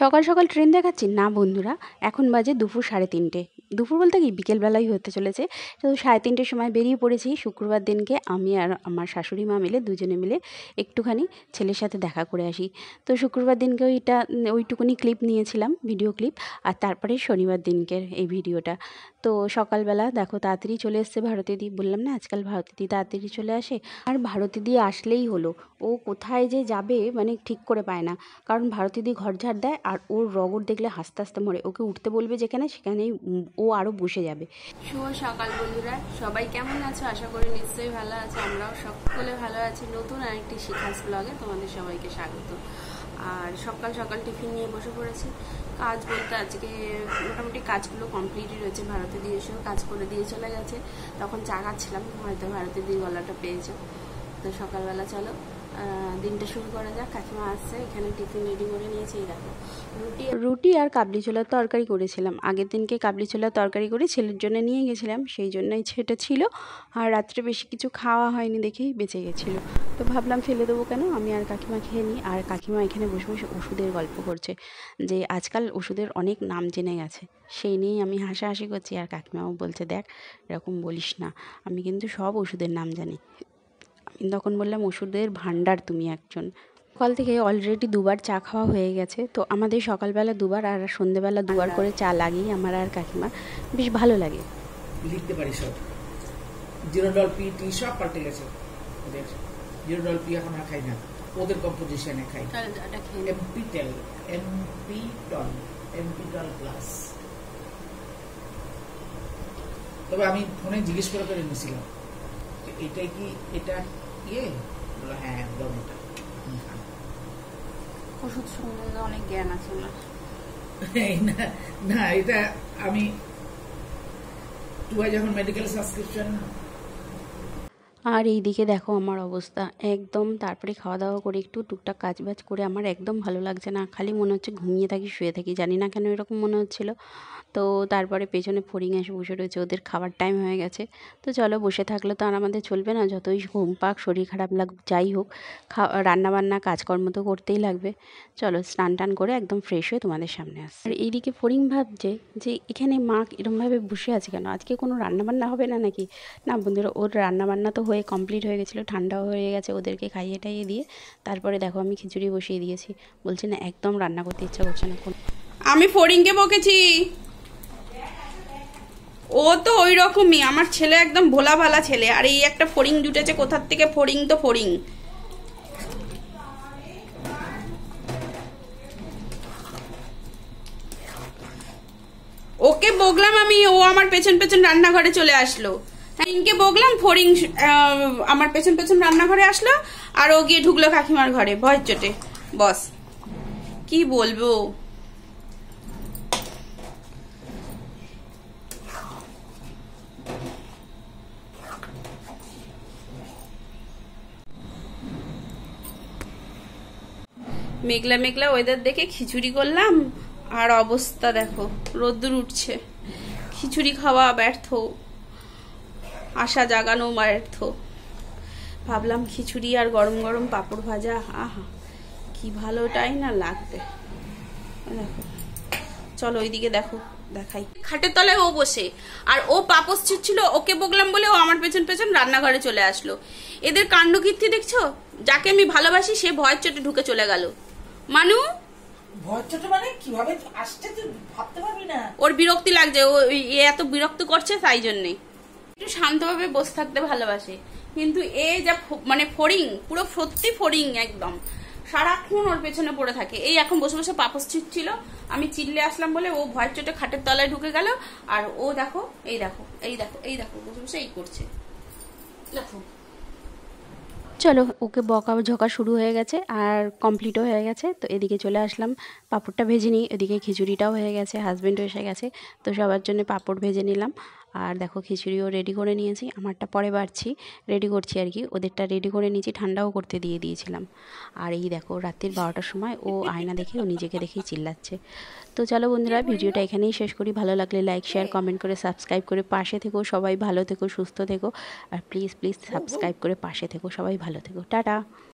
সকাল সকাল ট্রেন দেখাচ্ছি না বন্ধুরা, এখন বাজে দুপুর 3:30। দুপুর বলতে কি বিকেলবেলাই হতে চলেছে। তো 3:30-র সময় বেরিয়ে পড়েছি শুক্রবার দিনকে। আমি আর আমার শাশুড়ি মা মিলে দুজনে মিলে একটুখানি ছেলের সাথে দেখা করে আসি। তো শুক্রবার দিনকে ওইটুকুনি ক্লিপ নিয়েছিলাম, ভিডিও ক্লিপ। আর তারপরে শনিবার দিনকের এই ভিডিওটা। তো সকালবেলা দেখো তাড়াতাড়ি চলে এসছে ভারতীদি। বললাম না আজকাল ভারতীদি তাড়াতাড়ি চলে আসে। আর ভারতীদি আসলেই হলো, ও কোথায় যে যাবে মানে ঠিক করে পায় না। কারণ ভারতীদি ঘর ঝাড় দেয় আর ওর রগর দেখলে হাসতে হাসতে মরে। ওকে উঠতে বলবে যেখানে সেখানেই ও আরও বসে যাবে। শুভ সকাল বন্ধুরা, সবাই কেমন আছো? আশা করি নিশ্চয়ই ভালো আছে। আমরাও সকলে ভালো আছি। নতুন আরেকটি শিখাস ব্লগে তোমাদের সবাইকে স্বাগত। আর সকাল সকাল টিফিন নিয়ে বসে পড়েছি। কাজ বলতে আজকে মোটামুটি কাজগুলো কমপ্লিটই রয়েছে। ভারতীদি এসেও কাজ করে দিয়ে চলে গেছে। তখন চা খাচ্ছিলাম, হয়তো ভারতীদির গলাটা পেয়েছো। তো সকালবেলা চলো দিনটা শুরু করা যাক। কাকিমা আসছে, এখানে টিফিন রেডি করে নিয়েছি। দেখো রুটি আর কাবলি ছোলার তরকারি করেছিলাম। আগের দিনকে কাবলি ছোলার তরকারি করে ছেলের জন্য নিয়ে গেছিলাম, সেই জন্যই সেটা ছিল। আর রাত্রে বেশি কিছু খাওয়া হয়নি দেখেই বেঁচে গেছিলো। তো ভাবলাম ফেলে দেবো কেন, আমি আর কাকিমা খেয়ে নিই। আর কাকিমা এখানে বসে বসে ওষুধের গল্প করছে, যে আজকাল ওষুধের অনেক নাম জেনে গেছে। সেই নিয়েই আমি হাসাহাসি করছি। আর কাকিমাও বলছে দেখ এরকম বলিস না, আমি কিন্তু সব ওষুধের নাম জানি। আমি তখন বললাম ওষুধের ভাণ্ডার তুমি একজন। সকাল থেকে অলরেডি দুবার চা খাওয়া হয়ে গেছে। তো আমাদের সকালবেলা দুবার আর সন্ধ্যেবেলা দুবার করে চা লাগেই আমার আর কাকিমার, বেশ ভালো লাগে। লিখতে পারি সব, জিরোডল পি টি সব পাল্টে গেছে ওদের। জিরোডল পি এখন আর খাই না, ওদের কম্পোজিশনে খাই। এমপিটেল, এমপিটল, এমপিটল প্লাস। তবে আমি ফোনে জিজ্ঞেস করে করে নিয়েছিলাম এটাই কি, এটা ইয়ে বলো, হ্যাঁ একদম এটা। ওষুধ সম্বন্ধে অনেক জ্ঞান আছে না। না এটা আমি যখন মেডিকেল সাবস্ক্রিপশন। আর এইদিকে দেখো আমার অবস্থা একদম। তারপরে খাওয়া দাওয়া করে একটু টুকটাক কাজবাজ করে আমার একদম ভালো লাগছে না, খালি মনে হচ্ছে ঘুমিয়ে থাকি শুয়ে থাকি, জানি না কেন এরকম মনে হচ্ছিলো। তো তারপরে পেছনে ফড়িং এসে বসে রয়েছে, ওদের খাবার টাইম হয়ে গেছে। তো চলো, বসে থাকলে তো আর আমাদের চলবে না, যতই ঘুম পাক শরীর খারাপ লাগুক যাই হোক, রান্নাবান্না কাজকর্ম তো করতেই লাগবে। চলো স্নান টান করে একদম ফ্রেশ হয়ে তোমাদের সামনে আসছে। আর এইদিকে ফড়িং ভাবছে যে এখানে মা এরমভাবে বসে আছে কেন, আজকে কোনো রান্নাবান্না হবে না নাকি? না বন্ধুরা, ওর রান্নাবান্না তো হয়ে কমপ্লিট হয়ে গেছিলো, ঠান্ডাও হয়ে গেছে। ওদেরকে খাইয়ে টাইয়ে দিয়ে তারপরে দেখো আমি খিচুড়ি বসিয়ে দিয়েছি। বলছে না একদম রান্না করতে ইচ্ছা করছে না। আমি ফড়িংকে বকেছি, ও তো ওই রকমই। আমার ছেলে একদম ভোলা ভালা ছেলে, আর এই একটা ফড়িং জুটেছে কোথার থেকে। ফড়িং তো ফড়িং। ওকে বকলাম আমি, ও আমার পেছন পেছন রান্নাঘরে চলে আসলো। ফড়িংকে বকলাম, ফড়িং আমার পেছন পেছন রান্নাঘরে আসলো, আর ও গিয়ে ঢুকলো কাকিমার ঘরে ভয়ের চোটে। বস কি বলবো। মেঘলা মেঘলা ওয়েদার দেখে খিচুড়ি করলাম, আর অবস্থা দেখো রোদ্দুর উঠছে। খিচুড়ি খাওয়া ব্যর্থ, আশা জাগানো ব্যর্থ। ভাবলাম খিচুড়ি আর গরম গরম পাঁপড় ভাজা, আহা কি ভালোটাই না লাগবে। দেখো চলো ওইদিকে দেখো, দেখাই। খাটের তলায় ও বসে, আর ও পাপস ছিটছিল। ওকে বকলাম বলে ও আমার পেছন পেছন রান্নাঘরে চলে আসলো। এদের কাণ্ডকীর্তি দেখছো? যাকে আমি ভালোবাসি সে ভয়ের চোটে ঢুকে চলে গেল। মানু ভয়ের চোটে মানে কিভাবে আসছে তুই ভাবতে পারবি না। ওর বিরক্তি লাগছে, ও এত বিরক্ত করছে, তাই জন্যে। একটু শান্তভাবে বসে থাকতে ভালোবাসে, কিন্তু এ যা মানে ফড়িং, পুরো সত্যি ফড়িং একদম। সারাক্ষণ ওর পেছনে পড়ে থাকে। এই এখন বসে বসে পাপস ছিটছিল, আমি চিল্লে আসলাম বলে ও ভয়ের চোটে খাটের তলায় ঢুকে গেল। আর ও দেখো, এই দেখো, এই দেখো, এই দেখো, বসে বসে এই করছে দেখো। চলো ওকে বকা ঝকা শুরু হয়ে গেছে আর কমপ্লিটও হয়ে গেছে। তো এদিকে চলে আসলাম, পাঁপড়টা ভেজে নিই। এদিকে খিচুড়িটাও হয়ে গেছে, হাজব্যান্ডও এসে গেছে। তো সবার জন্য পাঁপড় ভেজে নিলাম। আর দেখো খিচুড়িও রেডি করে নিয়েছি। আমারটা পরে বাড়ছি, রেডি করছি আর কি। ওদেরটা রেডি করে নিয়েছি, ঠান্ডাও করতে দিয়ে দিয়েছিলাম। আর এই দেখো রাত্রির 12টার সময় ও আয়না দেখে ও নিজেকে দেখেই চিল্লাচ্ছে। তো চলো বন্ধুরা, ভিডিওটা এখানেই শেষ করি। ভালো লাগলে লাইক শেয়ার কমেন্ট করে সাবস্ক্রাইব করে পাশে থেকো। সবাই ভালো থেকো, সুস্থ থেকো। আর প্লিজ প্লিজ সাবস্ক্রাইব করে পাশে থেকো। সবাই ভালো থেকো, টাটা।